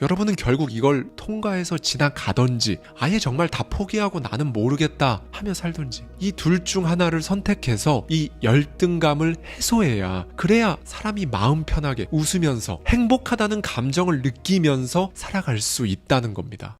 여러분은 결국 이걸 통과해서 지나가던지 아예 정말 다 포기하고 나는 모르겠다 하며 살던지 이 둘 중 하나를 선택해서 이 열등감을 해소해야, 그래야 사람이 마음 편하게 웃으면서 행복하다는 감정을 느끼면서 살아갈 수 있다는 겁니다.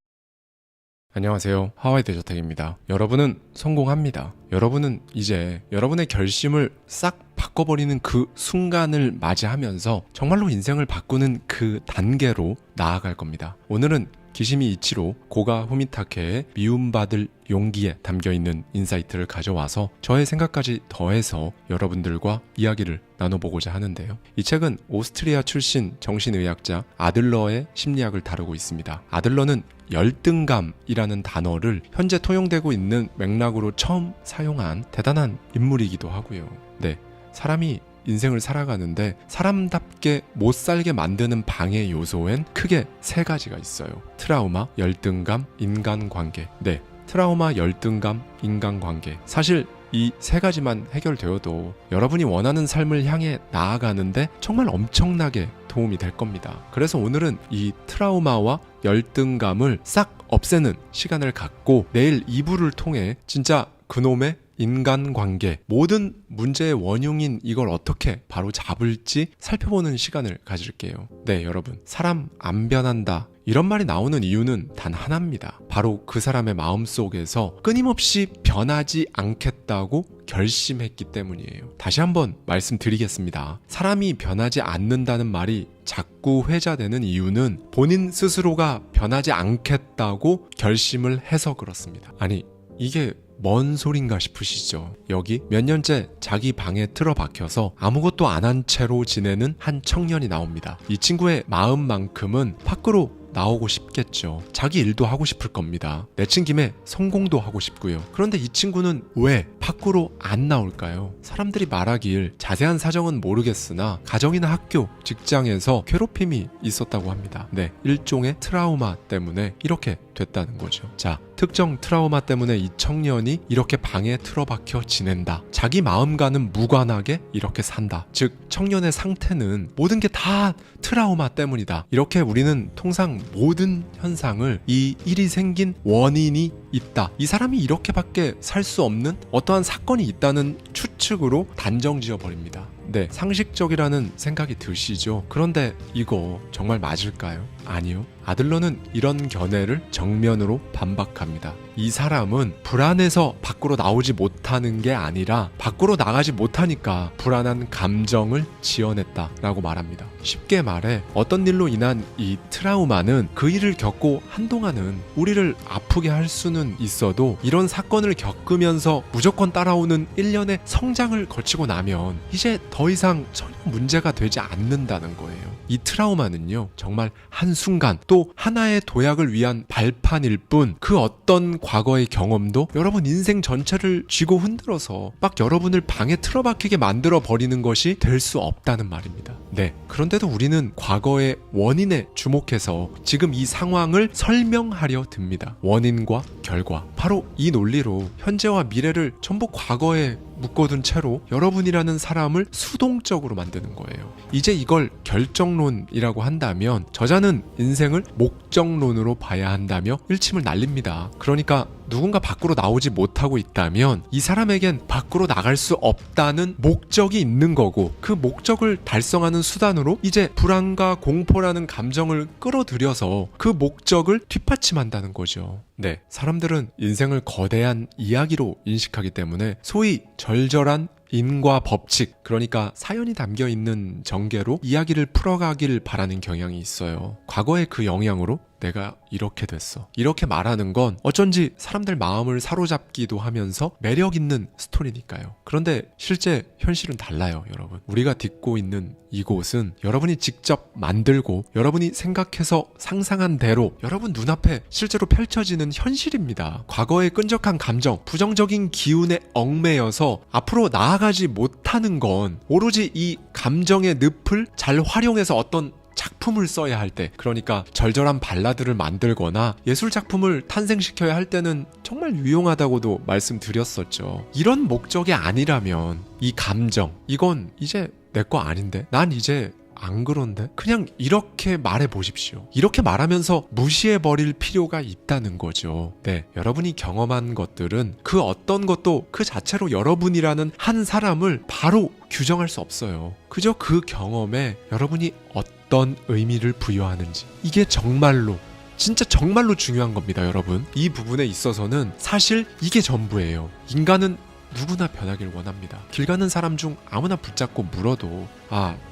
안녕하세요. 하와이 대저택입니다. 여러분은 성공합니다. 여러분은 이제 여러분의 결심을 싹 바꿔버리는 그 순간을 맞이하면서 정말로 인생을 바꾸는 그 단계로 나아갈 겁니다. 오늘은 기시미 이치로 고가 후미타케의 미움받을 용기에 담겨있는 인사이트를 가져와서 저의 생각까지 더해서 여러분들과 이야기를 나눠보고자 하는데요. 이 책은 오스트리아 출신 정신의학자 아들러의 심리학을 다루고 있습니다. 아들러는 열등감이라는 단어를 현재 통용되고 있는 맥락으로 처음 사용한 대단한 인물이기도 하고요. 네, 사람이 인생을 살아가는데 사람답게 못 살게 만드는 방해 요소엔 크게 세 가지가 있어요. 트라우마, 열등감, 인간관계. 네, 트라우마, 열등감, 인간관계. 사실 이 세 가지만 해결되어도 여러분이 원하는 삶을 향해 나아가는데 정말 엄청나게 도움이 될 겁니다. 그래서 오늘은 이 트라우마와 열등감을 싹 없애는 시간을 갖고 내일 2부를 통해 진짜 그놈의 인간관계, 모든 문제의 원흉인 이걸 어떻게 바로 잡을지 살펴보는 시간을 가질게요. 네, 여러분, 사람 안 변한다 이런 말이 나오는 이유는 단 하나입니다. 바로 그 사람의 마음속에서 끊임없이 변하지 않겠다고 결심했기 때문이에요. 다시 한번 말씀드리겠습니다. 사람이 변하지 않는다는 말이 자꾸 회자되는 이유는 본인 스스로가 변하지 않겠다고 결심을 해서 그렇습니다. 아니, 이게 뭔 소린가 싶으시죠? 여기 몇 년째 자기 방에 틀어박혀서 아무것도 안 한 채로 지내는 한 청년이 나옵니다. 이 친구의 마음만큼은 밖으로 나오고 싶겠죠. 자기 일도 하고 싶을 겁니다. 내친 김에 성공도 하고 싶고요. 그런데 이 친구는 왜 밖으로 안 나올까요? 사람들이 말하길 자세한 사정은 모르겠으나 가정이나 학교, 직장에서 괴롭힘이 있었다고 합니다. 네, 일종의 트라우마 때문에 이렇게 됐다는 거죠. 자, 특정 트라우마 때문에 이 청년이 이렇게 방에 틀어박혀 지낸다. 자기 마음과는 무관하게 이렇게 산다. 즉, 청년의 상태는 모든 게 다 트라우마 때문이다. 이렇게 우리는 통상 모든 현상을 이 일이 생긴 원인이 있다. 이 사람이 이렇게밖에 살 수 없는 어떠한 사건이 있다는 추측으로 단정 지어버립니다. 네, 상식적이라는 생각이 드시죠? 그런데 이거 정말 맞을까요? 아니요. 아들러는 이런 견해를 정면으로 반박합니다. 이 사람은 불안해서 밖으로 나오지 못하는 게 아니라 밖으로 나가지 못하니까 불안한 감정을 지어냈다라고 말합니다. 쉽게 말해 어떤 일로 인한 이 트라우마는 그 일을 겪고 한동안은 우리를 아프게 할 수는 있어도 이런 사건을 겪으면서 무조건 따라오는 일련의 성장을 거치고 나면 이제 더 이상 전혀 문제가 되지 않는다는 거예요. 이 트라우마는요, 정말 한순간 또 하나의 도약을 위한 발판일 뿐 그 어떤 과거의 경험도 여러분 인생 전체를 쥐고 흔들어서 막 여러분을 방에 틀어박히게 만들어 버리는 것이 될 수 없다는 말입니다. 네, 그런데도 우리는 과거의 원인에 주목해서 지금 이 상황을 설명하려 듭니다. 원인과 결과. 바로 이 논리로 현재와 미래를 전부 과거에 묶어둔 채로 여러분이라는 사람을 수동적으로 만드는 거예요. 이제 이걸 결정론이라고 한다면 저자는 인생을 목적론으로 봐야 한다며 일침을 날립니다. 그러니까 누군가 밖으로 나오지 못하고 있다면 이 사람에겐 밖으로 나갈 수 없다는 목적이 있는 거고, 그 목적을 달성하는 수단으로 이제 불안과 공포라는 감정을 끌어들여서 그 목적을 뒷받침한다는 거죠. 네, 사람들은 인생을 거대한 이야기로 인식하기 때문에 소위 절절한 인과 법칙, 그러니까 사연이 담겨있는 전개로 이야기를 풀어가길 바라는 경향이 있어요. 과거의 그 영향으로 내가 이렇게 됐어, 이렇게 말하는 건 어쩐지 사람들 마음을 사로잡기도 하면서 매력 있는 스토리니까요. 그런데 실제 현실은 달라요, 여러분. 우리가 딛고 있는 이곳은 여러분이 직접 만들고 여러분이 생각해서 상상한 대로 여러분 눈앞에 실제로 펼쳐지는 현실입니다. 과거의 끈적한 감정, 부정적인 기운에 얽매여서 앞으로 나아가지 못하는 건 오로지 이 감정의 늪을 잘 활용해서 어떤 작품을 써야 할 때, 그러니까 절절한 발라드를 만들거나 예술 작품을 탄생시켜야 할 때는 정말 유용하다고도 말씀드렸었죠. 이런 목적이 아니라면 이 감정, 이건 이제 내 거 아닌데, 난 이제 안 그런데? 그냥 이렇게 말해 보십시오. 이렇게 말하면서 무시해 버릴 필요가 있다는 거죠. 네, 여러분이 경험한 것들은 그 어떤 것도 그 자체로 여러분이라는 한 사람을 바로 규정할 수 없어요. 그저 그 경험에 여러분이 어떤 의미를 부여하는지, 이게 정말로 진짜 정말로 중요한 겁니다, 여러분. 이 부분에 있어서는 사실 이게 전부예요. 인간은 누구나 변하길 원합니다. 길 가는 사람 중 아무나 붙잡고 물어도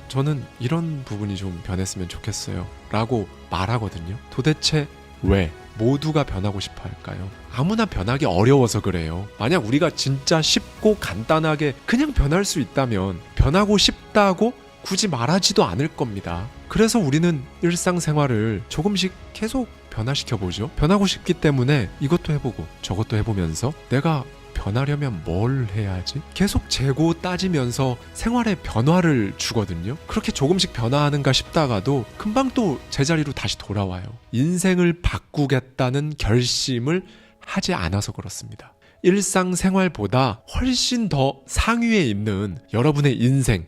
저는 이런 부분이 좀 변했으면 좋겠어요 라고 말하거든요. 도대체 왜 모두가 변하고 싶어 할까요? 아무나 변하기 어려워서 그래요. 만약 우리가 진짜 쉽고 간단하게 그냥 변할 수 있다면 변하고 싶다고 굳이 말하지도 않을 겁니다. 그래서 우리는 일상생활을 조금씩 계속 변화시켜보죠. 변하고 싶기 때문에 이것도 해보고 저것도 해보면서 내가 변하려면 뭘 해야 하지? 계속 재고 따지면서 생활에 변화를 주거든요. 그렇게 조금씩 변화하는가 싶다가도 금방 또 제자리로 다시 돌아와요. 인생을 바꾸겠다는 결심을 하지 않아서 그렇습니다. 일상생활보다 훨씬 더 상위에 있는 여러분의 인생,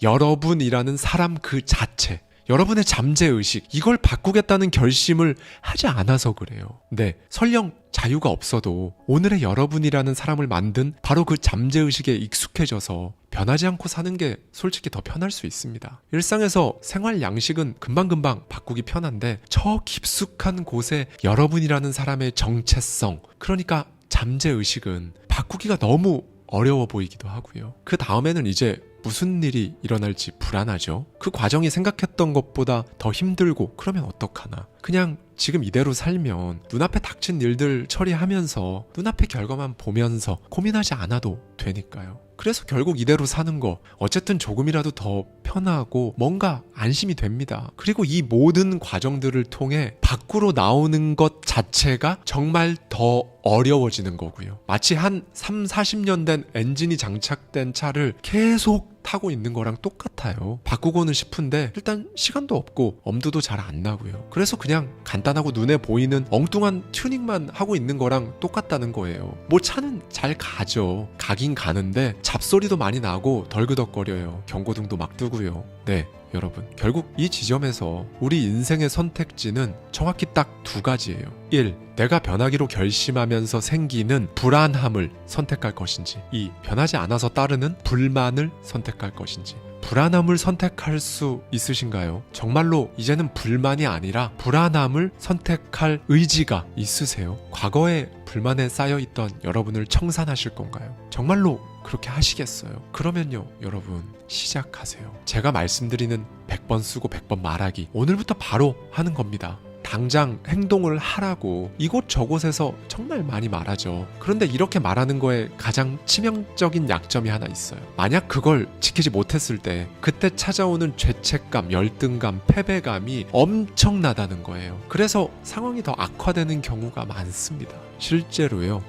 여러분이라는 사람 그 자체, 여러분의 잠재의식, 이걸 바꾸겠다는 결심을 하지 않아서 그래요. 네, 설령 자유가 없어도 오늘의 여러분이라는 사람을 만든 바로 그 잠재의식에 익숙해져서 변하지 않고 사는 게 솔직히 더 편할 수 있습니다. 일상에서 생활 양식은 금방금방 바꾸기 편한데 저 깊숙한 곳에 여러분이라는 사람의 정체성, 그러니까 잠재의식은 바꾸기가 너무 어려워 보이기도 하고요. 그 다음에는 이제 무슨 일이 일어날지 불안하죠. 그 과정이 생각했던 것보다 더 힘들고 그러면 어떡하나. 그냥 지금 이대로 살면 눈앞에 닥친 일들 처리하면서 눈앞의 결과만 보면서 고민하지 않아도 되니까요. 그래서 결국 이대로 사는 거 어쨌든 조금이라도 더 편하고 뭔가 안심이 됩니다. 그리고 이 모든 과정들을 통해 밖으로 나오는 것 자체가 정말 더 어려워지는 거고요. 마치 한 30-40년 된 엔진이 장착된 차를 계속 타고 있는 거랑 똑같아요. 바꾸고는 싶은데 일단 시간도 없고 엄두도 잘 안 나고요. 그래서 그냥 간단하고 눈에 보이는 엉뚱한 튜닝만 하고 있는 거랑 똑같다는 거예요. 뭐 차는 잘 가죠. 가긴 가는데 잡소리도 많이 나고 덜그덕거려요. 경고등도 막 뜨고요. 네, 여러분, 결국 이 지점에서 우리 인생의 선택지는 정확히 딱 두 가지예요. 1. 내가 변하기로 결심하면서 생기는 불안함을 선택할 것인지, 2. 변하지 않아서 따르는 불만을 선택할 것인지. 불안함을 선택할 수 있으신가요? 정말로 이제는 불만이 아니라 불안함을 선택할 의지가 있으세요? 과거에 불만에 쌓여있던 여러분을 청산하실 건가요? 정말로 그렇게 하시겠어요? 그러면요, 여러분, 시작하세요. 제가 말씀드리는 100번 쓰고 100번 말하기, 오늘부터 바로 하는 겁니다. 당장 행동을 하라고 이곳저곳에서 정말 많이 말하죠. 그런데 이렇게 말하는 거에 가장 치명적인 약점이 하나 있어요. 만약 그걸 지키지 못했을 때 그때 찾아오는 죄책감, 열등감, 패배감이 엄청나다는 거예요. 그래서 상황이 더 악화되는 경우가 많습니다. 실제로요.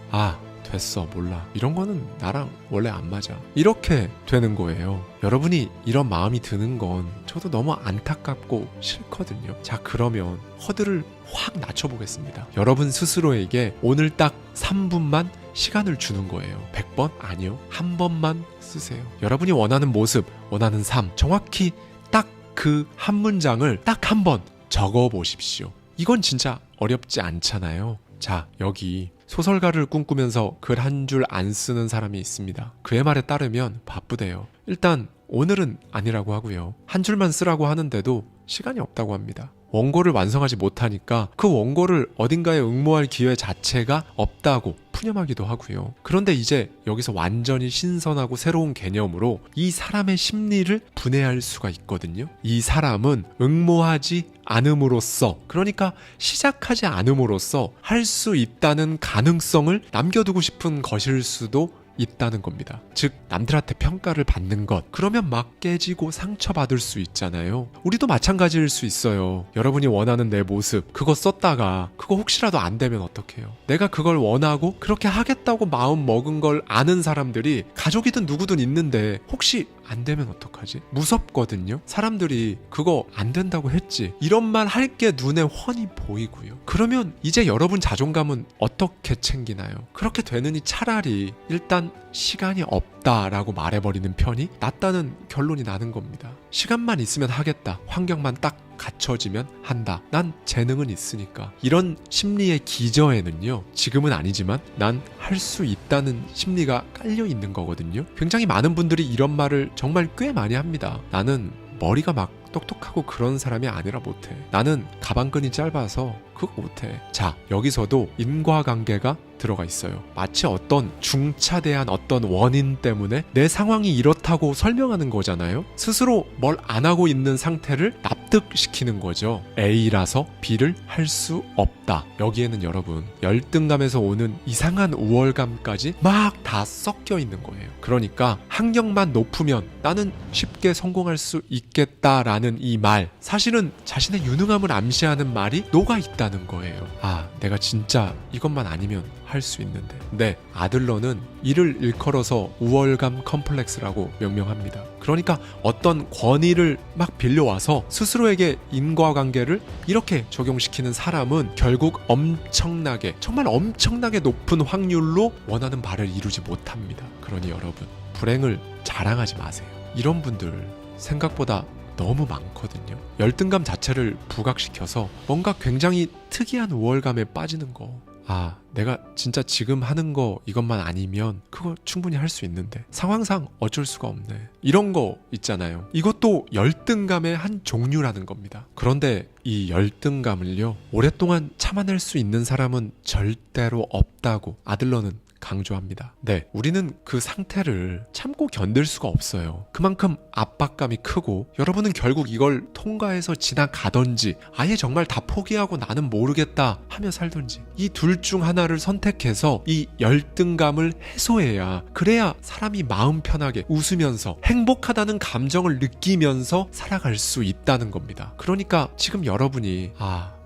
됐어, 몰라, 이런 거는 나랑 원래 안 맞아, 이렇게 되는 거예요. 여러분이 이런 마음이 드는 건 저도 너무 안타깝고 싫거든요. 자, 그러면 허들을 확 낮춰보겠습니다. 여러분 스스로에게 오늘 딱 3분만 시간을 주는 거예요. 100번? 아니요, 한 번만 쓰세요. 여러분이 원하는 모습, 원하는 삶, 정확히 딱 그 한 문장을 딱 한 번 적어보십시오. 이건 진짜 어렵지 않잖아요. 자, 여기 소설가를 꿈꾸면서 글 한 줄 안 쓰는 사람이 있습니다. 그의 말에 따르면 바쁘대요. 일단 오늘은 아니라고 하고요. 한 줄만 쓰라고 하는데도 시간이 없다고 합니다. 원고를 완성하지 못하니까 그 원고를 어딘가에 응모할 기회 자체가 없다고 푸념하기도 하고요. 그런데 이제 여기서 완전히 신선하고 새로운 개념으로 이 사람의 심리를 분해할 수가 있거든요. 이 사람은 응모하지 않음으로써, 그러니까 시작하지 않음으로써 할 수 있다는 가능성을 남겨두고 싶은 것일 수도 있다는 겁니다. 즉, 남들한테 평가를 받는 것, 그러면 막 깨지고 상처받을 수 있잖아요. 우리도 마찬가지일 수 있어요. 여러분이 원하는 내 모습, 그거 썼다가 그거 혹시라도 안 되면 어떡해요? 내가 그걸 원하고 그렇게 하겠다고 마음 먹은 걸 아는 사람들이 가족이든 누구든 있는데 혹시 안 되면 어떡하지? 무섭거든요. 사람들이 그거 안 된다고 했지, 이런 말 할 게 눈에 훤히 보이고요. 그러면 이제 여러분 자존감은 어떻게 챙기나요? 그렇게 되느니 차라리 일단 시간이 없다 없다라고 말해버리는 편이 낫다는 결론이 나는 겁니다. 시간만 있으면 하겠다. 환경만 딱 갖춰지면 한다. 난 재능은 있으니까. 이런 심리의 기저에는요, 지금은 아니지만 난 할 수 있다는 심리가 깔려 있는 거거든요. 굉장히 많은 분들이 이런 말을 정말 꽤 많이 합니다. 나는 머리가 막 똑똑하고 그런 사람이 아니라 못해. 나는 가방끈이 짧아서 그거 못해. 자, 여기서도 인과관계가 들어가 있어요. 마치 어떤 중차대한 어떤 원인 때문에 내 상황이 이렇다고 설명하는 거잖아요. 스스로 뭘 안 하고 있는 상태를 납득시키는 거죠. A라서 B를 할 수 없다. 여기에는 여러분, 열등감에서 오는 이상한 우월감까지 막 다 섞여 있는 거예요. 그러니까 학력만 높으면 나는 쉽게 성공할 수 있겠다라는 이 말, 사실은 자신의 유능함을 암시하는 말이 녹아 있다는 거예요. 아, 내가 진짜 이것만 아니면 할 수 있는데. 네, 아들러는 이를 일컬어서 우월감 컴플렉스라고 명명합니다. 그러니까 어떤 권위를 막 빌려와서 스스로에게 인과관계를 이렇게 적용시키는 사람은 결국 엄청나게, 정말 엄청나게 높은 확률로 원하는 바를 이루지 못합니다. 그러니 여러분, 불행을 자랑하지 마세요. 이런 분들 생각보다 너무 많거든요. 열등감 자체를 부각시켜서 뭔가 굉장히 특이한 우월감에 빠지는 거. 아, 내가 진짜 지금 하는 거 이것만 아니면 그거 충분히 할 수 있는데 상황상 어쩔 수가 없네. 이런 거 있잖아요. 이것도 열등감의 한 종류라는 겁니다. 그런데 이 열등감을요, 오랫동안 참아낼 수 있는 사람은 절대로 없다고 아들러는 강조합니다. 네, 우리는 그 상태를 참고 견딜 수가 없어요. 그만큼 압박감이 크고 여러분은 결국 이걸 통과해서 지나가던지 아예 정말 다 포기하고 나는 모르겠다 하며 살던지 이 둘 중 하나를 선택해서 이 열등감을 해소해야, 그래야 사람이 마음 편하게 웃으면서 행복하다는 감정을 느끼면서 살아갈 수 있다는 겁니다. 그러니까 지금 여러분이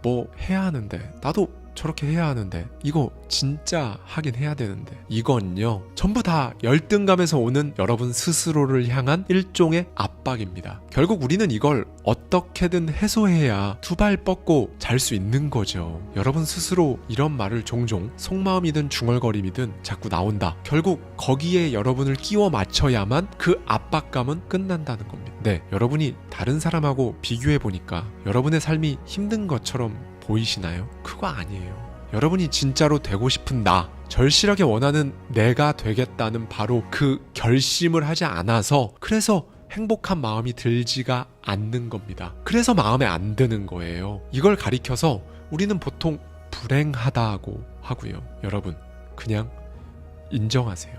뭐 해야 하는데, 나도 저렇게 해야 하는데, 이거 진짜 하긴 해야 되는데, 이건요 전부 다 열등감에서 오는 여러분 스스로를 향한 일종의 압박입니다. 결국 우리는 이걸 어떻게든 해소해야 두 발 뻗고 잘 수 있는 거죠. 여러분 스스로 이런 말을 종종 속마음이든 중얼거림이든 자꾸 나온다. 결국 거기에 여러분을 끼워 맞춰야만 그 압박감은 끝난다는 겁니다. 네, 여러분이 다른 사람하고 비교해보니까 여러분의 삶이 힘든 것처럼 보이시나요? 그거 아니에요. 여러분이 진짜로 되고 싶은 나, 절실하게 원하는 내가 되겠다는 바로 그 결심을 하지 않아서, 그래서 행복한 마음이 들지가 않는 겁니다. 그래서 마음에 안 드는 거예요. 이걸 가리켜서 우리는 보통 불행하다고 하고요. 여러분, 그냥 인정하세요.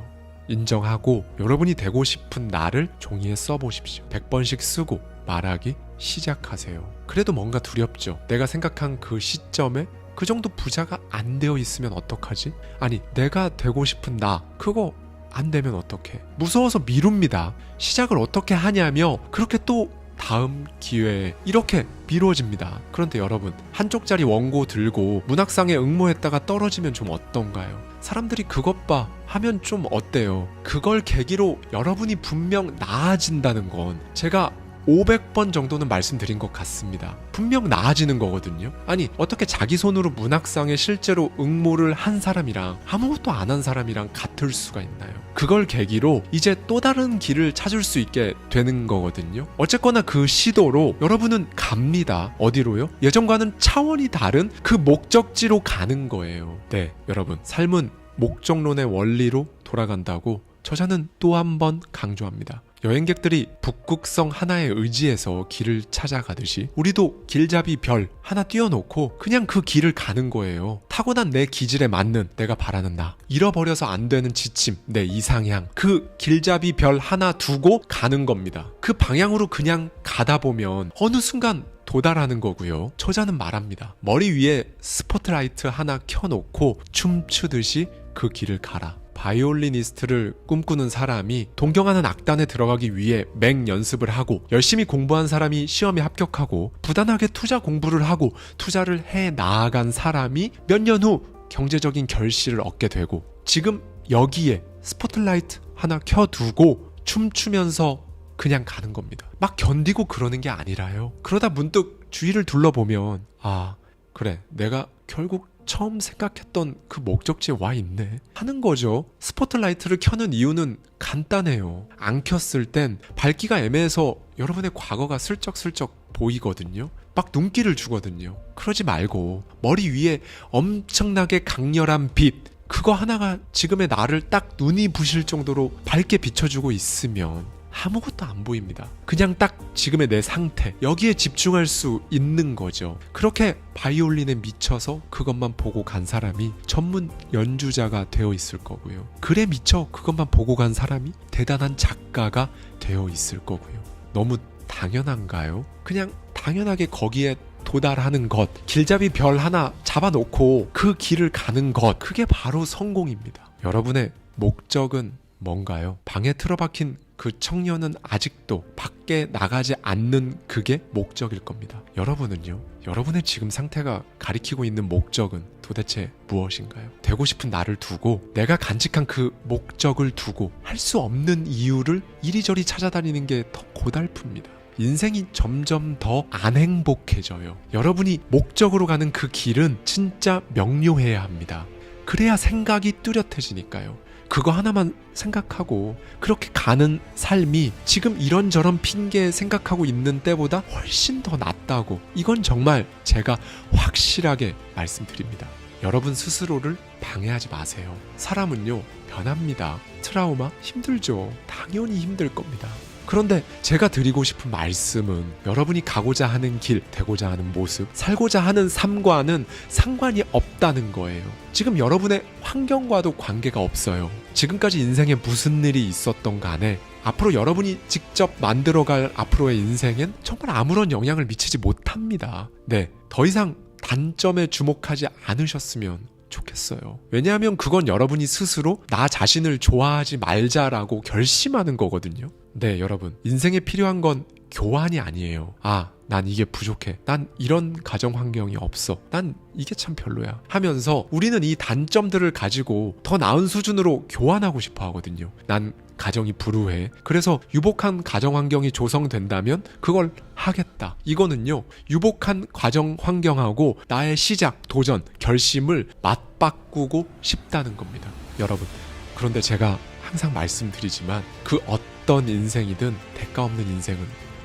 인정하고 여러분이 되고 싶은 나를 종이에 써보십시오. 100번씩 쓰고 말하기 시작하세요. 그래도 뭔가 두렵죠. 내가 생각한 그 시점에 그 정도 부자가 안 되어 있으면 어떡하지? 아니, 내가 되고 싶은 나, 그거 안 되면 어떡해? 무서워서 미룹니다. 시작을 어떻게 하냐며 그렇게 또 다음 기회에 이렇게 미뤄집니다. 그런데 여러분, 한쪽짜리 원고 들고 문학상에 응모했다가 떨어지면 좀 어떤가요? 사람들이 그것 봐 하면 좀 어때요? 그걸 계기로 여러분이 분명 나아진다는 건 제가 500번 정도는 말씀드린 것 같습니다. 분명 나아지는 거거든요. 아니, 어떻게 자기 손으로 문학상에 실제로 응모를 한 사람이랑 아무것도 안 한 사람이랑 같을 수가 있나요? 그걸 계기로 이제 또 다른 길을 찾을 수 있게 되는 거거든요. 어쨌거나 그 시도로 여러분은 갑니다. 어디로요? 예전과는 차원이 다른 그 목적지로 가는 거예요. 네, 여러분, 삶은 목적론의 원리로 돌아간다고 저자는 또 한 번 강조합니다. 여행객들이 북극성 하나에 의지해서 길을 찾아가듯이 우리도 길잡이 별 하나 띄워놓고 그냥 그 길을 가는 거예요. 타고난 내 기질에 맞는 내가 바라는 나, 잃어버려서 안 되는 지침, 내 이상향, 그 길잡이 별 하나 두고 가는 겁니다. 그 방향으로 그냥 가다 보면 어느 순간 도달하는 거고요. 저자는 말합니다. 머리 위에 스포트라이트 하나 켜놓고 춤추듯이 그 길을 가라. 바이올리니스트를 꿈꾸는 사람이 동경하는 악단에 들어가기 위해 맹 연습을 하고, 열심히 공부한 사람이 시험에 합격하고, 부단하게 투자 공부를 하고 투자를 해 나아간 사람이 몇 년 후 경제적인 결실을 얻게 되고, 지금 여기에 스포트라이트 하나 켜두고 춤추면서 그냥 가는 겁니다. 막 견디고 그러는 게 아니라요. 그러다 문득 주위를 둘러보면, 아, 그래, 내가 결국 처음 생각했던 그 목적지에 와 있네 하는 거죠. 스포트라이트를 켜는 이유는 간단해요. 안 켰을 땐 밝기가 애매해서 여러분의 과거가 슬쩍슬쩍 보이거든요. 막 눈길을 주거든요. 그러지 말고 머리 위에 엄청나게 강렬한 빛, 그거 하나가 지금의 나를 딱 눈이 부실 정도로 밝게 비춰주고 있으면 아무것도 안 보입니다. 그냥 딱 지금의 내 상태, 여기에 집중할 수 있는 거죠. 그렇게 바이올린에 미쳐서 그것만 보고 간 사람이 전문 연주자가 되어 있을 거고요. 글에 미쳐 그것만 보고 간 사람이 대단한 작가가 되어 있을 거고요. 너무 당연한가요? 그냥 당연하게 거기에 도달하는 것, 길잡이 별 하나 잡아놓고 그 길을 가는 것, 그게 바로 성공입니다. 여러분의 목적은 뭔가요? 방에 틀어박힌 그 청년은 아직도 밖에 나가지 않는 그게 목적일 겁니다. 여러분은요? 여러분의 지금 상태가 가리키고 있는 목적은 도대체 무엇인가요? 되고 싶은 나를 두고, 내가 간직한 그 목적을 두고 할 수 없는 이유를 이리저리 찾아다니는 게 더 고달픕니다. 인생이 점점 더 안 행복해져요. 여러분이 목적으로 가는 그 길은 진짜 명료해야 합니다. 그래야 생각이 뚜렷해지니까요. 그거 하나만 생각하고 그렇게 가는 삶이 지금 이런저런 핑계 생각하고 있는 때보다 훨씬 더 낫다고, 이건 정말 제가 확실하게 말씀드립니다. 여러분 스스로를 방해하지 마세요. 사람은요, 변합니다. 트라우마 힘들죠. 당연히 힘들 겁니다. 그런데 제가 드리고 싶은 말씀은, 여러분이 가고자 하는 길, 되고자 하는 모습, 살고자 하는 삶과는 상관이 없다는 거예요. 지금 여러분의 환경과도 관계가 없어요. 지금까지 인생에 무슨 일이 있었던 간에 앞으로 여러분이 직접 만들어갈 앞으로의 인생엔 정말 아무런 영향을 미치지 못합니다. 네, 더 이상 단점에 주목하지 않으셨으면 좋겠어요. 왜냐하면 그건 여러분이 스스로 나 자신을 좋아하지 말자라고 결심하는 거거든요. 네, 여러분, 인생에 필요한 건 교환이 아니에요. 아, 난 이게 부족해. 난 이런 가정 환경이 없어. 난 이게 참 별로야. 하면서 우리는 이 단점들을 가지고 더 나은 수준으로 교환하고 싶어 하거든요. 난 가정이 불우해. 그래서 유복한 가정 환경이 조성된다면 그걸 하겠다. 이거는요, 유복한 가정 환경하고 나의 시작, 도전, 결심을 맞바꾸고 싶다는 겁니다. 여러분, 그런데 제가 항상 말씀드리지만 그 어떤 인생이든 대가 없는 인생은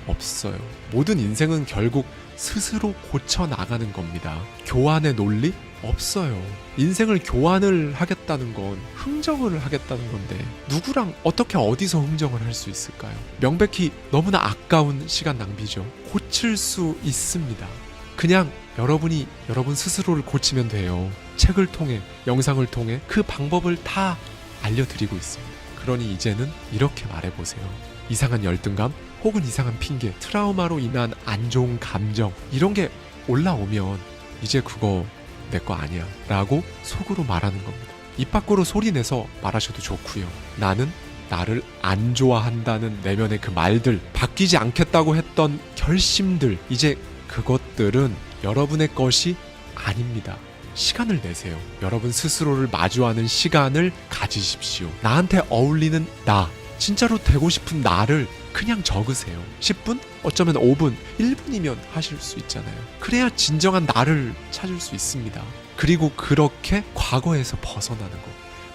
없어요. 모든 인생은 결국 스스로 고쳐 나가는 겁니다. 교환의 논리? 없어요. 인생을 교환을 하겠다는 건 흥정을 하겠다는 건데, 누구랑 어떻게 어디서 흥정을 할 수 있을까요? 명백히 너무나 아까운 시간 낭비죠. 고칠 수 있습니다. 그냥 여러분이 여러분 스스로를 고치면 돼요. 책을 통해, 영상을 통해 그 방법을 다 알려드리고 있습니다. 그러니 이제는 이렇게 말해보세요. 이상한 열등감 혹은 이상한 핑계, 트라우마로 인한 안 좋은 감정, 이런 게 올라오면 이제 그거 내 거 아니야 라고 속으로 말하는 겁니다. 입 밖으로 소리내서 말하셔도 좋고요. 나는 나를 안 좋아한다는 내면의 그 말들, 바뀌지 않겠다고 했던 결심들, 이제 그것들은 여러분의 것이 아닙니다. 시간을 내세요. 여러분 스스로를 마주하는 시간을 가지십시오. 나한테 어울리는 나, 진짜로 되고 싶은 나를 그냥 적으세요. 10분? 어쩌면 5분, 1분이면 하실 수 있잖아요. 그래야 진정한 나를 찾을 수 있습니다. 그리고 그렇게 과거에서 벗어나는 거.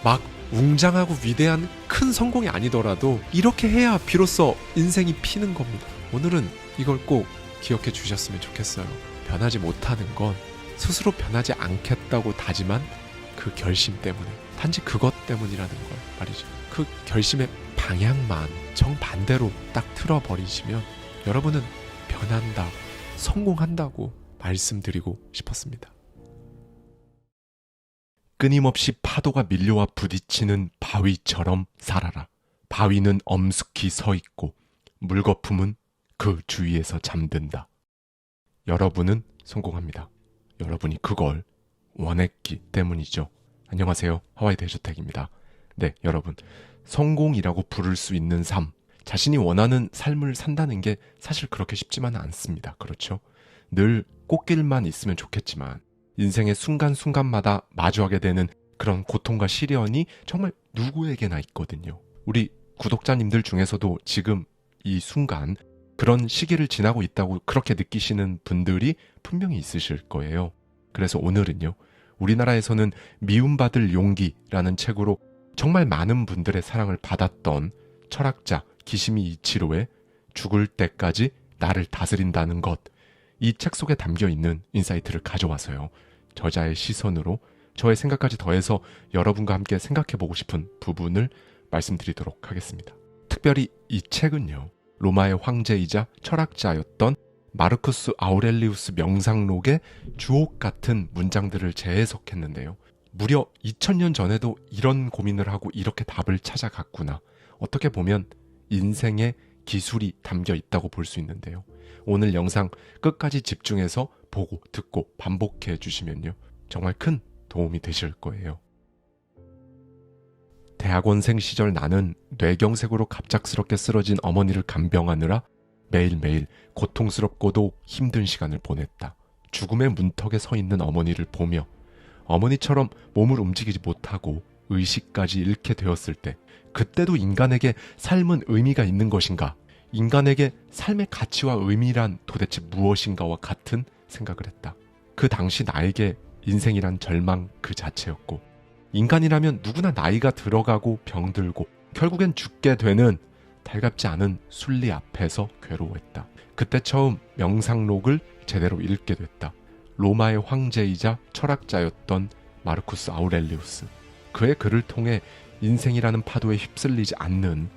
막 웅장하고 위대한 큰 성공이 아니더라도 이렇게 해야 비로소 인생이 피는 겁니다. 오늘은 이걸 꼭 기억해 주셨으면 좋겠어요. 변하지 못하는 건 스스로 변하지 않겠다고 다짐한 그 결심 때문에, 단지 그것 때문이라는 걸 말이죠. 그 결심의 방향만 정반대로 딱 틀어버리시면 여러분은 변한다, 성공한다고 말씀드리고 싶었습니다. 끊임없이 파도가 밀려와 부딪히는 바위처럼 살아라. 바위는 엄숙히 서 있고 물거품은 그 주위에서 잠든다. 여러분은 성공합니다. 여러분이 그걸 원했기 때문이죠. 안녕하세요. 하와이 대저택입니다. 네, 여러분, 성공이라고 부를 수 있는 삶, 자신이 원하는 삶을 산다는 게 사실 그렇게 쉽지만은 않습니다. 그렇죠? 늘 꽃길만 있으면 좋겠지만 인생의 순간순간마다 마주하게 되는 그런 고통과 시련이 정말 누구에게나 있거든요. 우리 구독자님들 중에서도 지금 이 순간 그런 시기를 지나고 있다고 그렇게 느끼시는 분들이 분명히 있으실 거예요. 그래서 오늘은요, 우리나라에서는 미움받을 용기라는 책으로 정말 많은 분들의 사랑을 받았던 철학자 기시미 이치로의 죽을 때까지 나를 다스린다는 것, 이 책 속에 담겨있는 인사이트를 가져와서요, 저자의 시선으로 저의 생각까지 더해서 여러분과 함께 생각해보고 싶은 부분을 말씀드리도록 하겠습니다. 특별히 이 책은요, 로마의 황제이자 철학자였던 마르쿠스 아우렐리우스 명상록의 주옥 같은 문장들을 재해석했는데요. 무려 2000년 전에도 이런 고민을 하고 이렇게 답을 찾아갔구나. 어떻게 보면 인생의 기술이 담겨 있다고 볼 수 있는데요. 오늘 영상 끝까지 집중해서 보고 듣고 반복해 주시면요, 정말 큰 도움이 되실 거예요. 대학원생 시절 나는 뇌경색으로 갑작스럽게 쓰러진 어머니를 간병하느라 매일매일 고통스럽고도 힘든 시간을 보냈다. 죽음의 문턱에 서 있는 어머니를 보며 어머니처럼 몸을 움직이지 못하고 의식까지 잃게 되었을 때, 그때도 인간에게 삶은 의미가 있는 것인가? 인간에게 삶의 가치와 의미란 도대체 무엇인가와 같은 생각을 했다. 그 당시 나에게 인생이란 절망 그 자체였고, 인간이라면 누구나 나이가 들어가고 병들고 결국엔 죽게 되는 달갑지 않은 순리 앞에서 괴로워했다. 그때 처음 명상록을 제대로 읽게 됐다. 로마의 황제이자 철학자였던 마르쿠스 아우렐리우스. 그의 글을 통해 인생이라는 파도에 휩쓸리지 않는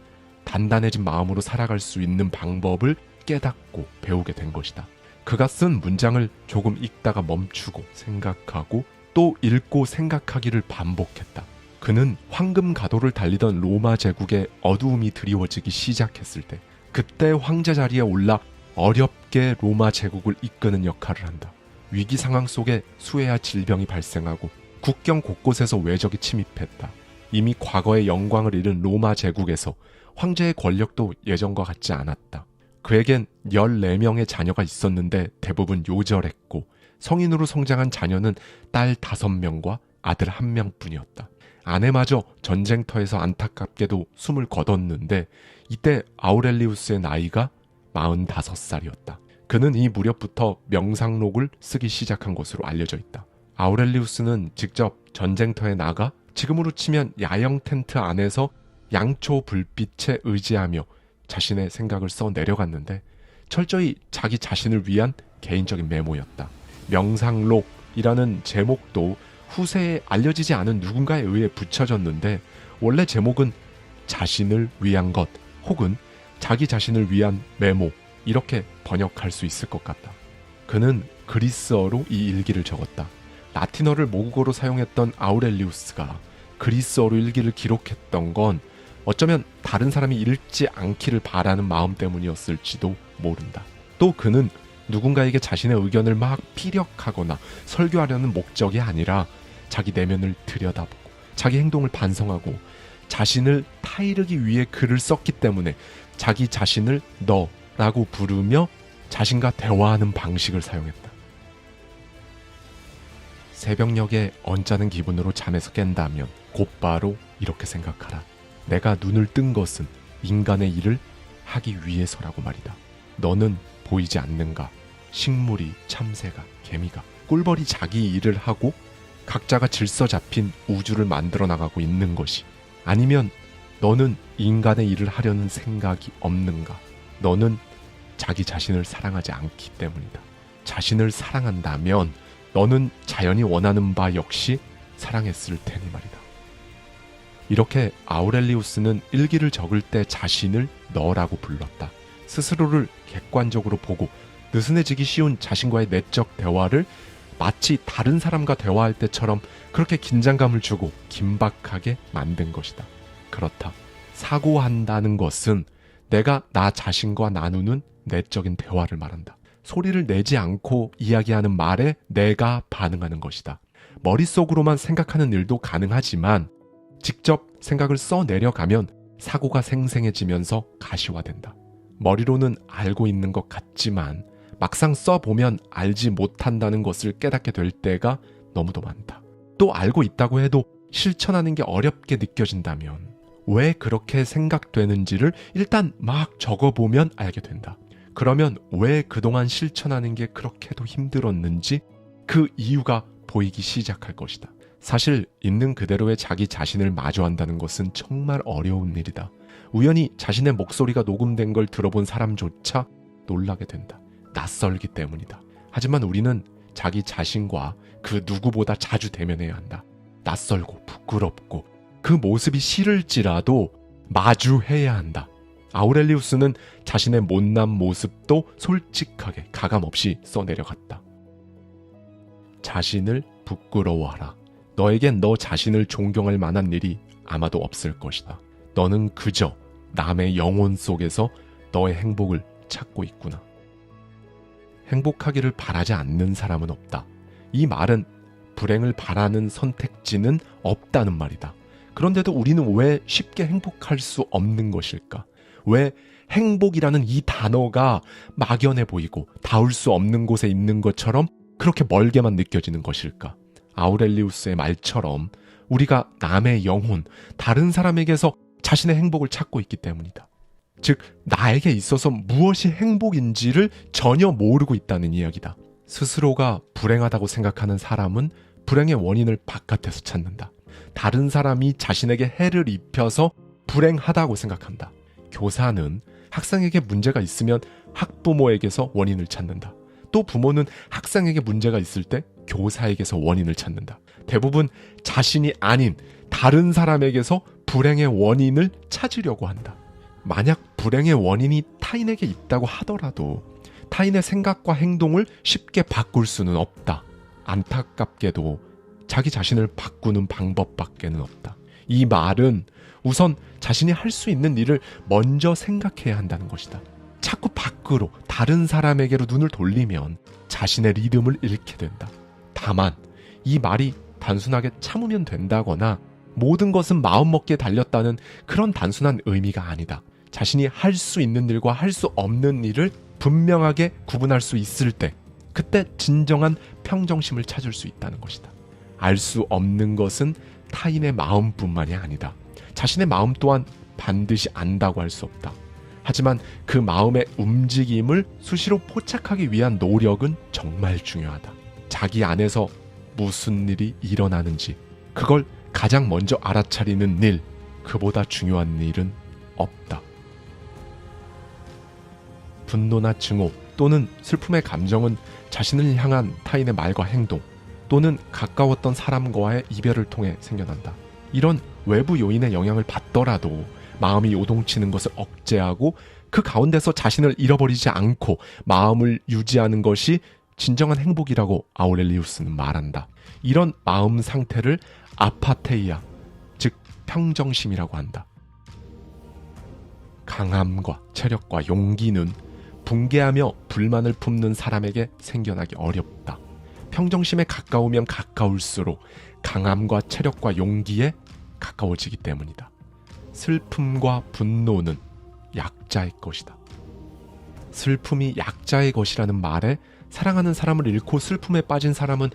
단단해진 마음으로 살아갈 수 있는 방법을 깨닫고 배우게 된 것이다. 그가 쓴 문장을 조금 읽다가 멈추고 생각하고 또 읽고 생각하기를 반복했다. 그는 황금 가도를 달리던 로마 제국의 어두움이 드리워지기 시작했을 때, 그때 황제 자리에 올라 어렵게 로마 제국을 이끄는 역할을 한다. 위기 상황 속에 수해와 질병이 발생하고 국경 곳곳에서 외적이 침입했다. 이미 과거의 영광을 잃은 로마 제국에서 황제의 권력도 예전과 같지 않았다. 그에겐 14명의 자녀가 있었는데 대부분 요절했고, 성인으로 성장한 자녀는 딸 5명과 아들 1명뿐이었다. 아내마저 전쟁터에서 안타깝게도 숨을 거뒀는데 이때 아우렐리우스의 나이가 45살이었다. 그는 이 무렵부터 명상록을 쓰기 시작한 것으로 알려져 있다. 아우렐리우스는 직접 전쟁터에 나가 지금으로 치면 야영 텐트 안에서 양초 불빛에 의지하며 자신의 생각을 써 내려갔는데, 철저히 자기 자신을 위한 개인적인 메모였다. 명상록이라는 제목도 후세에 알려지지 않은 누군가에 의해 붙여졌는데, 원래 제목은 자신을 위한 것 혹은 자기 자신을 위한 메모, 이렇게 번역할 수 있을 것 같다. 그는 그리스어로 이 일기를 적었다. 라틴어를 모국어로 사용했던 아우렐리우스가 그리스어로 일기를 기록했던 건 어쩌면 다른 사람이 읽지 않기를 바라는 마음 때문이었을지도 모른다. 또 그는 누군가에게 자신의 의견을 막 피력하거나 설교하려는 목적이 아니라 자기 내면을 들여다보고 자기 행동을 반성하고 자신을 타이르기 위해 글을 썼기 때문에 자기 자신을 너라고 부르며 자신과 대화하는 방식을 사용했다. 새벽녘에 언짢은 기분으로 잠에서 깬다면 곧바로 이렇게 생각하라. 내가 눈을 뜬 것은 인간의 일을 하기 위해서라고 말이다. 너는 보이지 않는가? 식물이, 참새가, 개미가 꿀벌이 자기 일을 하고 각자가 질서 잡힌 우주를 만들어 나가고 있는 것이, 아니면 너는 인간의 일을 하려는 생각이 없는가? 너는 자기 자신을 사랑하지 않기 때문이다. 자신을 사랑한다면 너는 자연이 원하는 바 역시 사랑했을 테니 말이다. 이렇게 아우렐리우스는 일기를 적을 때 자신을 너라고 불렀다. 스스로를 객관적으로 보고 느슨해지기 쉬운 자신과의 내적 대화를 마치 다른 사람과 대화할 때처럼 그렇게 긴장감을 주고 긴박하게 만든 것이다. 그렇다. 사고한다는 것은 내가 나 자신과 나누는 내적인 대화를 말한다. 소리를 내지 않고 이야기하는 말에 내가 반응하는 것이다. 머릿속으로만 생각하는 일도 가능하지만 직접 생각을 써내려가면 사고가 생생해지면서 가시화된다. 머리로는 알고 있는 것 같지만 막상 써보면 알지 못한다는 것을 깨닫게 될 때가 너무도 많다. 또 알고 있다고 해도 실천하는 게 어렵게 느껴진다면 왜 그렇게 생각되는지를 일단 막 적어보면 알게 된다. 그러면 왜 그동안 실천하는 게 그렇게도 힘들었는지 그 이유가 보이기 시작할 것이다. 사실 있는 그대로의 자기 자신을 마주한다는 것은 정말 어려운 일이다. 우연히 자신의 목소리가 녹음된 걸 들어본 사람조차 놀라게 된다. 낯설기 때문이다. 하지만 우리는 자기 자신과 그 누구보다 자주 대면해야 한다. 낯설고 부끄럽고 그 모습이 싫을지라도 마주해야 한다. 아우렐리우스는 자신의 못난 모습도 솔직하게 가감없이 써내려갔다. 자신을 부끄러워하라. 너에겐 너 자신을 존경할 만한 일이 아마도 없을 것이다. 너는 그저 남의 영혼 속에서 너의 행복을 찾고 있구나. 행복하기를 바라지 않는 사람은 없다. 이 말은 불행을 바라는 선택지는 없다는 말이다. 그런데도 우리는 왜 쉽게 행복할 수 없는 것일까? 왜 행복이라는 이 단어가 막연해 보이고 닿을 수 없는 곳에 있는 것처럼 그렇게 멀게만 느껴지는 것일까? 아우렐리우스의 말처럼 우리가 남의 영혼, 다른 사람에게서 자신의 행복을 찾고 있기 때문이다. 즉, 나에게 있어서 무엇이 행복인지를 전혀 모르고 있다는 이야기다. 스스로가 불행하다고 생각하는 사람은 불행의 원인을 바깥에서 찾는다. 다른 사람이 자신에게 해를 입혀서 불행하다고 생각한다. 교사는 학생에게 문제가 있으면 학부모에게서 원인을 찾는다. 또 부모는 학생에게 문제가 있을 때 교사에게서 원인을 찾는다. 대부분 자신이 아닌 다른 사람에게서 불행의 원인을 찾으려고 한다. 만약 불행의 원인이 타인에게 있다고 하더라도 타인의 생각과 행동을 쉽게 바꿀 수는 없다. 안타깝게도 자기 자신을 바꾸는 방법밖에는 없다. 이 말은 우선 자신이 할 수 있는 일을 먼저 생각해야 한다는 것이다. 자꾸 밖으로 다른 사람에게로 눈을 돌리면 자신의 리듬을 잃게 된다. 다만 이 말이 단순하게 참으면 된다거나 모든 것은 마음먹기에 달렸다는 그런 단순한 의미가 아니다. 자신이 할 수 있는 일과 할 수 없는 일을 분명하게 구분할 수 있을 때 그때 진정한 평정심을 찾을 수 있다는 것이다. 알 수 없는 것은 타인의 마음뿐만이 아니다. 자신의 마음 또한 반드시 안다고 할 수 없다. 하지만 그 마음의 움직임을 수시로 포착하기 위한 노력은 정말 중요하다. 자기 안에서 무슨 일이 일어나는지 그걸 가장 먼저 알아차리는 일, 그보다 중요한 일은 없다. 분노나 증오 또는 슬픔의 감정은 자신을 향한 타인의 말과 행동 또는 가까웠던 사람과의 이별을 통해 생겨난다. 이런 외부 요인의 영향을 받더라도 마음이 요동치는 것을 억제하고 그 가운데서 자신을 잃어버리지 않고 마음을 유지하는 것이 진정한 행복이라고 아우렐리우스는 말한다. 이런 마음 상태를 아파테이아, 즉 평정심이라고 한다. 강함과 체력과 용기는 붕괴하며 불만을 품는 사람에게 생겨나기 어렵다. 평정심에 가까우면 가까울수록 강함과 체력과 용기에 가까워지기 때문이다. 슬픔과 분노는 약자의 것이다. 슬픔이 약자의 것이라는 말에 사랑하는 사람을 잃고 슬픔에 빠진 사람은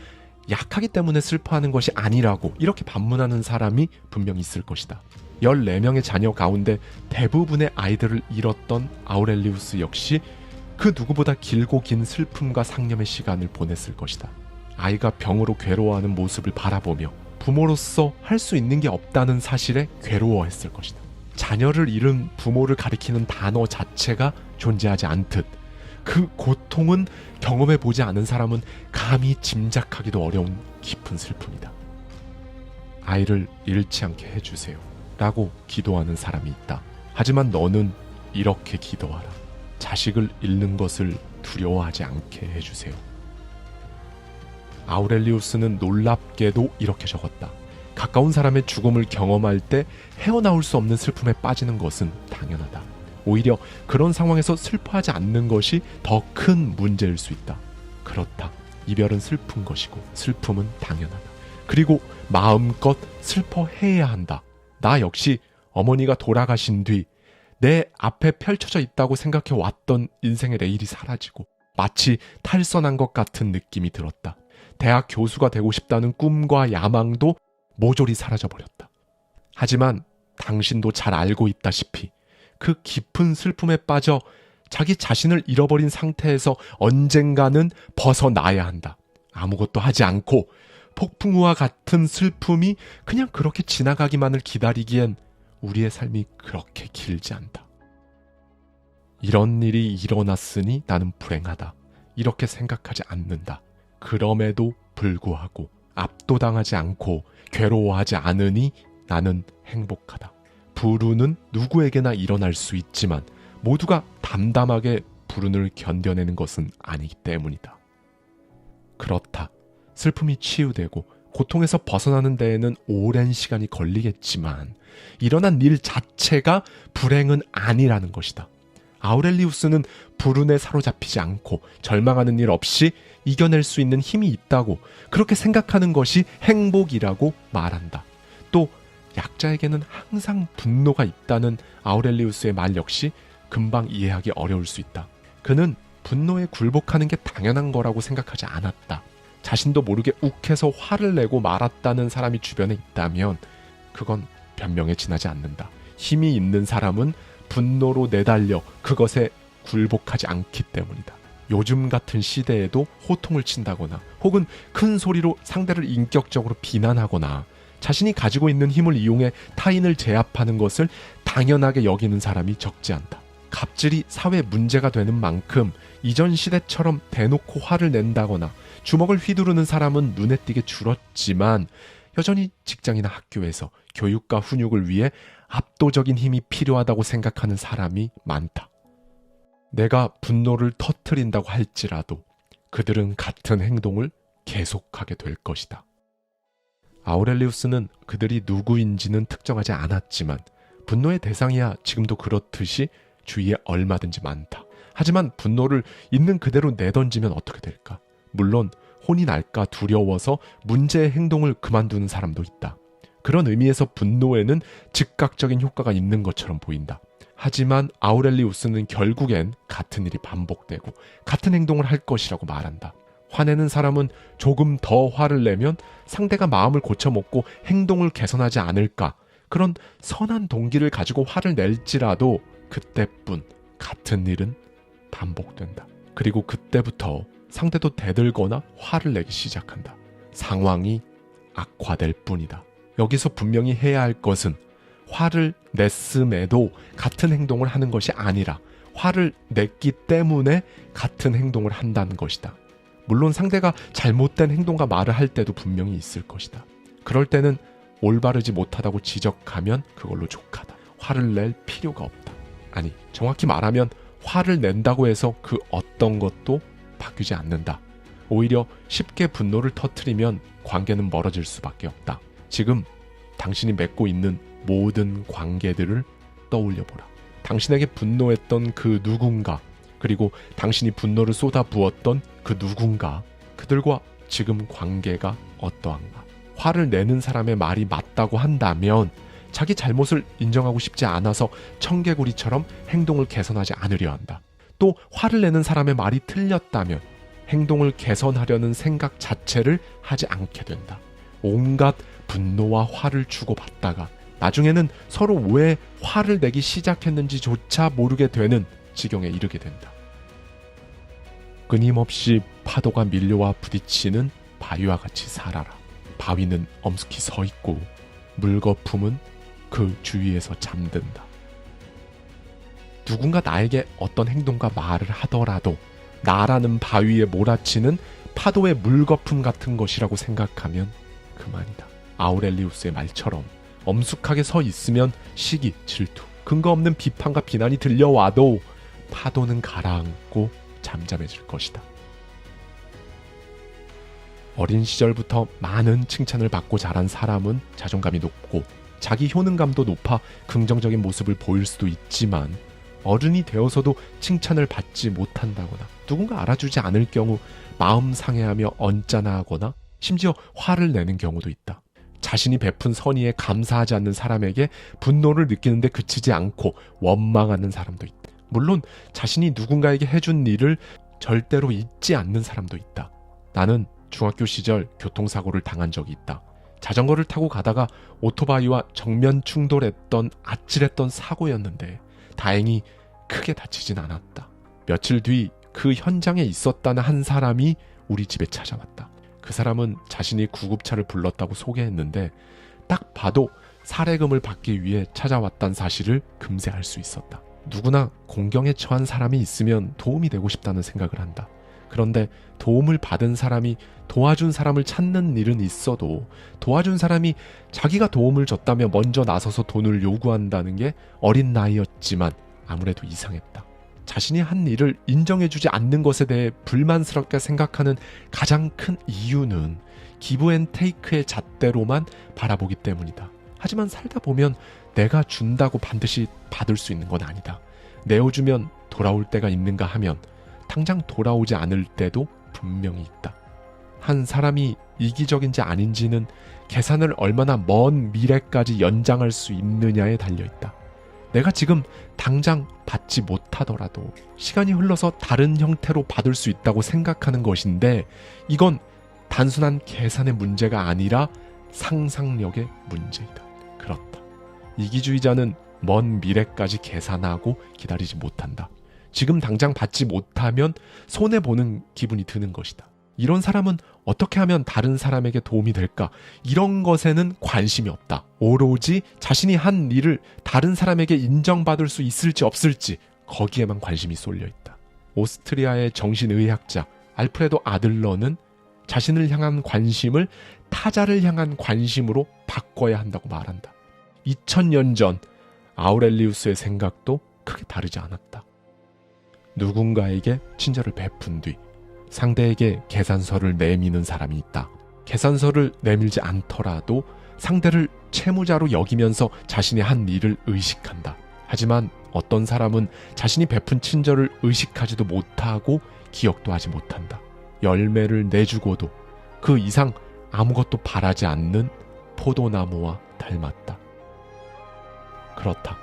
약하기 때문에 슬퍼하는 것이 아니라고 이렇게 반문하는 사람이 분명히 있을 것이다. 14명의 자녀 가운데 대부분의 아이들을 잃었던 아우렐리우스 역시 그 누구보다 길고 긴 슬픔과 상념의 시간을 보냈을 것이다. 아이가 병으로 괴로워하는 모습을 바라보며 부모로서 할 수 있는 게 없다는 사실에 괴로워했을 것이다. 자녀를 잃은 부모를 가리키는 단어 자체가 존재하지 않듯 그 고통은 경험해보지 않은 사람은 감히 짐작하기도 어려운 깊은 슬픔이다. 아이를 잃지 않게 해주세요 라고 기도하는 사람이 있다. 하지만 너는 이렇게 기도하라. 자식을 잃는 것을 두려워하지 않게 해주세요. 아우렐리우스는 놀랍게도 이렇게 적었다. 가까운 사람의 죽음을 경험할 때 헤어나올 수 없는 슬픔에 빠지는 것은 당연하다. 오히려 그런 상황에서 슬퍼하지 않는 것이 더 큰 문제일 수 있다. 그렇다. 이별은 슬픈 것이고 슬픔은 당연하다. 그리고 마음껏 슬퍼해야 한다. 나 역시 어머니가 돌아가신 뒤 내 앞에 펼쳐져 있다고 생각해 왔던 인생의 레일이 사라지고 마치 탈선한 것 같은 느낌이 들었다. 대학 교수가 되고 싶다는 꿈과 야망도 모조리 사라져버렸다. 하지만 당신도 잘 알고 있다시피 그 깊은 슬픔에 빠져 자기 자신을 잃어버린 상태에서 언젠가는 벗어나야 한다. 아무것도 하지 않고 폭풍우와 같은 슬픔이 그냥 그렇게 지나가기만을 기다리기엔 우리의 삶이 그렇게 길지 않다. 이런 일이 일어났으니 나는 불행하다. 이렇게 생각하지 않는다. 그럼에도 불구하고 압도당하지 않고 괴로워하지 않으니 나는 행복하다. 불운은 누구에게나 일어날 수 있지만 모두가 담담하게 불운을 견뎌내는 것은 아니기 때문이다. 그렇다. 슬픔이 치유되고 고통에서 벗어나는 데에는 오랜 시간이 걸리겠지만 일어난 일 자체가 불행은 아니라는 것이다. 아우렐리우스는 불운에 사로잡히지 않고 절망하는 일 없이 이겨낼 수 있는 힘이 있다고 그렇게 생각하는 것이 행복이라고 말한다. 또 약자에게는 항상 분노가 있다는 아우렐리우스의 말 역시 금방 이해하기 어려울 수 있다. 그는 분노에 굴복하는 게 당연한 거라고 생각하지 않았다. 자신도 모르게 욱해서 화를 내고 말았다는 사람이 주변에 있다면 그건 변명에 지나지 않는다. 힘이 있는 사람은 분노로 내달려 그것에 굴복하지 않기 때문이다. 요즘 같은 시대에도 호통을 친다거나 혹은 큰 소리로 상대를 인격적으로 비난하거나 자신이 가지고 있는 힘을 이용해 타인을 제압하는 것을 당연하게 여기는 사람이 적지 않다. 갑질이 사회 문제가 되는 만큼 이전 시대처럼 대놓고 화를 낸다거나 주먹을 휘두르는 사람은 눈에 띄게 줄었지만 여전히 직장이나 학교에서 교육과 훈육을 위해 압도적인 힘이 필요하다고 생각하는 사람이 많다. 내가 분노를 터뜨린다고 할지라도 그들은 같은 행동을 계속하게 될 것이다. 아우렐리우스는 그들이 누구인지는 특정하지 않았지만 분노의 대상이야 지금도 그렇듯이 주위에 얼마든지 많다. 하지만 분노를 있는 그대로 내던지면 어떻게 될까? 물론 혼이 날까 두려워서 문제의 행동을 그만두는 사람도 있다. 그런 의미에서 분노에는 즉각적인 효과가 있는 것처럼 보인다. 하지만 아우렐리우스는 결국엔 같은 일이 반복되고 같은 행동을 할 것이라고 말한다. 화내는 사람은 조금 더 화를 내면 상대가 마음을 고쳐먹고 행동을 개선하지 않을까? 그런 선한 동기를 가지고 화를 낼지라도 그때뿐 같은 일은 반복된다. 그리고 그때부터 상대도 대들거나 화를 내기 시작한다. 상황이 악화될 뿐이다. 여기서 분명히 해야 할 것은 화를 냈음에도 같은 행동을 하는 것이 아니라 화를 냈기 때문에 같은 행동을 한다는 것이다. 물론 상대가 잘못된 행동과 말을 할 때도 분명히 있을 것이다. 그럴 때는 올바르지 못하다고 지적하면 그걸로 족하다. 화를 낼 필요가 없다. 아니, 정확히 말하면 화를 낸다고 해서 그 어떤 것도 바뀌지 않는다. 오히려 쉽게 분노를 터뜨리면 관계는 멀어질 수밖에 없다. 지금 당신이 맺고 있는 모든 관계들을 떠올려보라. 당신에게 분노했던 그 누군가, 그리고 당신이 분노를 쏟아부었던 그 누군가, 그들과 지금 관계가 어떠한가. 화를 내는 사람의 말이 맞다고 한다면 자기 잘못을 인정하고 싶지 않아서 청개구리처럼 행동을 개선하지 않으려 한다. 또 화를 내는 사람의 말이 틀렸다면 행동을 개선하려는 생각 자체를 하지 않게 된다. 온갖 분노와 화를 주고받다가 나중에는 서로 왜 화를 내기 시작했는지조차 모르게 되는 지경에 이르게 된다. 끊임없이 파도가 밀려와 부딪히는 바위와 같이 살아라. 바위는 엄숙히 서 있고 물거품은 그 주위에서 잠든다. 누군가 나에게 어떤 행동과 말을 하더라도 나라는 바위에 몰아치는 파도의 물거품 같은 것이라고 생각하면 그만이다. 아우렐리우스의 말처럼 엄숙하게 서 있으면 시기, 질투, 근거 없는 비판과 비난이 들려와도 파도는 가라앉고 잠잠해질 것이다. 어린 시절부터 많은 칭찬을 받고 자란 사람은 자존감이 높고 자기 효능감도 높아 긍정적인 모습을 보일 수도 있지만 어른이 되어서도 칭찬을 받지 못한다거나 누군가 알아주지 않을 경우 마음 상해하며 언짢아하거나 심지어 화를 내는 경우도 있다. 자신이 베푼 선의에 감사하지 않는 사람에게 분노를 느끼는데 그치지 않고 원망하는 사람도 있다. 물론 자신이 누군가에게 해준 일을 절대로 잊지 않는 사람도 있다. 나는 중학교 시절 교통사고를 당한 적이 있다. 자전거를 타고 가다가 오토바이와 정면 충돌했던 아찔했던 사고였는데 다행히 크게 다치진 않았다. 며칠 뒤 그 현장에 있었다는 한 사람이 우리 집에 찾아왔다. 그 사람은 자신이 구급차를 불렀다고 소개했는데 딱 봐도 살해금을 받기 위해 찾아왔다는 사실을 금세 알 수 있었다. 누구나 공경에 처한 사람이 있으면 도움이 되고 싶다는 생각을 한다. 그런데 도움을 받은 사람이 도와준 사람을 찾는 일은 있어도 도와준 사람이 자기가 도움을 줬다며 먼저 나서서 돈을 요구한다는 게 어린 나이였지만 아무래도 이상했다. 자신이 한 일을 인정해주지 않는 것에 대해 불만스럽게 생각하는 가장 큰 이유는 기브앤테이크의 잣대로만 바라보기 때문이다. 하지만 살다 보면 내가 준다고 반드시 받을 수 있는 건 아니다. 내어주면 돌아올 때가 있는가 하면 당장 돌아오지 않을 때도 분명히 있다. 한 사람이 이기적인지 아닌지는 계산을 얼마나 먼 미래까지 연장할 수 있느냐에 달려있다. 내가 지금 당장 받지 못하더라도 시간이 흘러서 다른 형태로 받을 수 있다고 생각하는 것인데 이건 단순한 계산의 문제가 아니라 상상력의 문제이다. 그렇다. 이기주의자는 먼 미래까지 계산하고 기다리지 못한다. 지금 당장 받지 못하면 손해보는 기분이 드는 것이다. 이런 사람은 어떻게 하면 다른 사람에게 도움이 될까? 이런 것에는 관심이 없다. 오로지 자신이 한 일을 다른 사람에게 인정받을 수 있을지 없을지 거기에만 관심이 쏠려있다. 오스트리아의 정신의학자 알프레도 아들러는 자신을 향한 관심을 타자를 향한 관심으로 바꿔야 한다고 말한다. 2000년 전 아우렐리우스의 생각도 크게 다르지 않았다. 누군가에게 친절을 베푼 뒤 상대에게 계산서를 내미는 사람이 있다. 계산서를 내밀지 않더라도 상대를 채무자로 여기면서 자신이 한 일을 의식한다. 하지만 어떤 사람은 자신이 베푼 친절을 의식하지도 못하고 기억도 하지 못한다. 열매를 내주고도 그 이상 아무것도 바라지 않는 포도나무와 닮았다. 그렇다.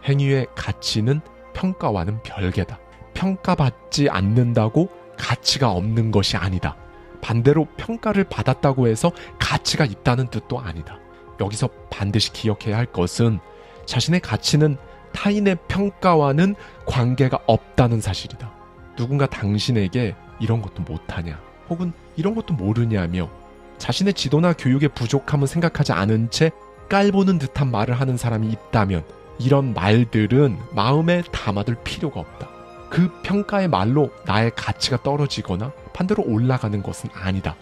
행위의 가치는 평가와는 별개다. 평가받지 않는다고 가치가 없는 것이 아니다. 반대로 평가를 받았다고 해서 가치가 있다는 뜻도 아니다. 여기서 반드시 기억해야 할 것은 자신의 가치는 타인의 평가와는 관계가 없다는 사실이다. 누군가 당신에게 이런 것도 못하냐 혹은 이런 것도 모르냐며 자신의 지도나 교육의 부족함을 생각하지 않은 채 깔보는 듯한 말을 하는 사람이 있다면 이런 말들은 마음에 담아둘 필요가 없다. 그 평가의 말로 나의 가치가 떨어지거나 반대로 올라가는 것은 아니다.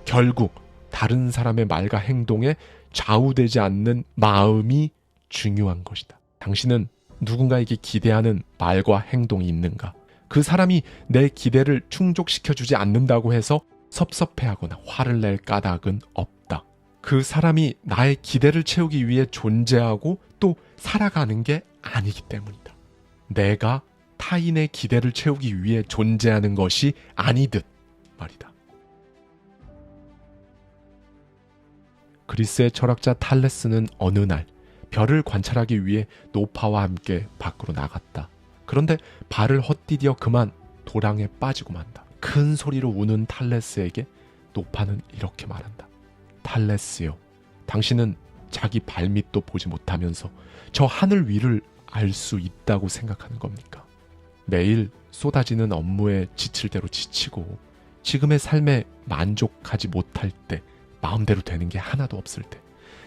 결국 다른 사람의 말과 행동에 좌우되지 않는 마음이 중요한 것이다. 당신은 누군가에게 기대하는 말과 행동이 있는가? 그 사람이 내 기대를 충족시켜주지 않는다고 해서 섭섭해하거나 화를 낼 까닭은 없다. 그 사람이 나의 기대를 채우기 위해 존재하고 또 살아가는 게 아니기 때문이다. 내가 타인의 기대를 채우기 위해 존재하는 것이 아니듯 말이다. 그리스의 철학자 탈레스는 어느 날 별을 관찰하기 위해 노파와 함께 밖으로 나갔다. 그런데 발을 헛디뎌 그만 도랑에 빠지고 만다. 큰 소리로 우는 탈레스에게 노파는 이렇게 말한다. 탈레스요, 당신은 자기 발밑도 보지 못하면서 저 하늘 위를 알 수 있다고 생각하는 겁니까? 매일 쏟아지는 업무에 지칠 대로 지치고 지금의 삶에 만족하지 못할 때, 마음대로 되는 게 하나도 없을 때,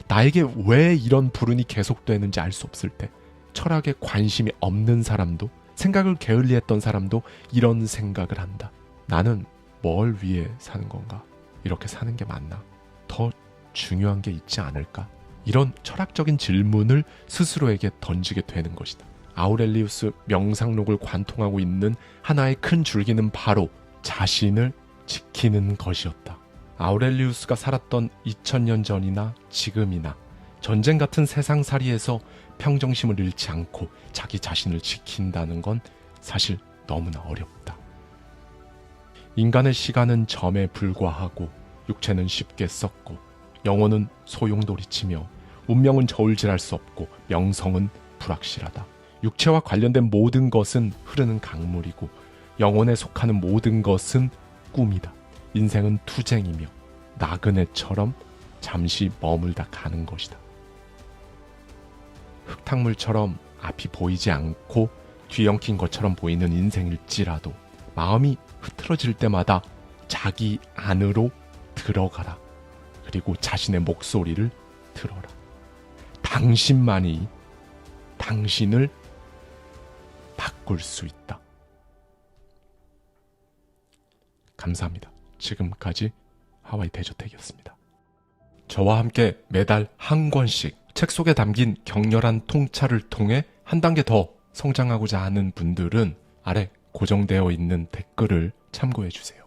나에게 왜 이런 불운이 계속되는지 알 수 없을 때, 철학에 관심이 없는 사람도, 생각을 게을리했던 사람도 이런 생각을 한다. 나는 뭘 위해 사는 건가? 이렇게 사는 게 맞나? 더 중요한 게 있지 않을까? 이런 철학적인 질문을 스스로에게 던지게 되는 것이다. 아우렐리우스 명상록을 관통하고 있는 하나의 큰 줄기는 바로 자신을 지키는 것이었다. 아우렐리우스가 살았던 2000년 전이나 지금이나 전쟁 같은 세상살이에서 평정심을 잃지 않고 자기 자신을 지킨다는 건 사실 너무나 어렵다. 인간의 시간은 점에 불과하고 육체는 쉽게 썩고 영혼은 소용돌이치며 운명은 저울질할 수 없고 명성은 불확실하다. 육체와 관련된 모든 것은 흐르는 강물이고 영혼에 속하는 모든 것은 꿈이다. 인생은 투쟁이며 나그네처럼 잠시 머물다 가는 것이다. 흙탕물처럼 앞이 보이지 않고 뒤엉킨 것처럼 보이는 인생일지라도 마음이 흐트러질 때마다 자기 안으로 들어가라. 그리고 자신의 목소리를 들어라. 당신만이 당신을 바꿀 수 있다. 감사합니다. 지금까지 하와이 대저택이었습니다. 저와 함께 매달 한 권씩 책 속에 담긴 격렬한 통찰을 통해 한 단계 더 성장하고자 하는 분들은 아래 고정되어 있는 댓글을 참고해 주세요.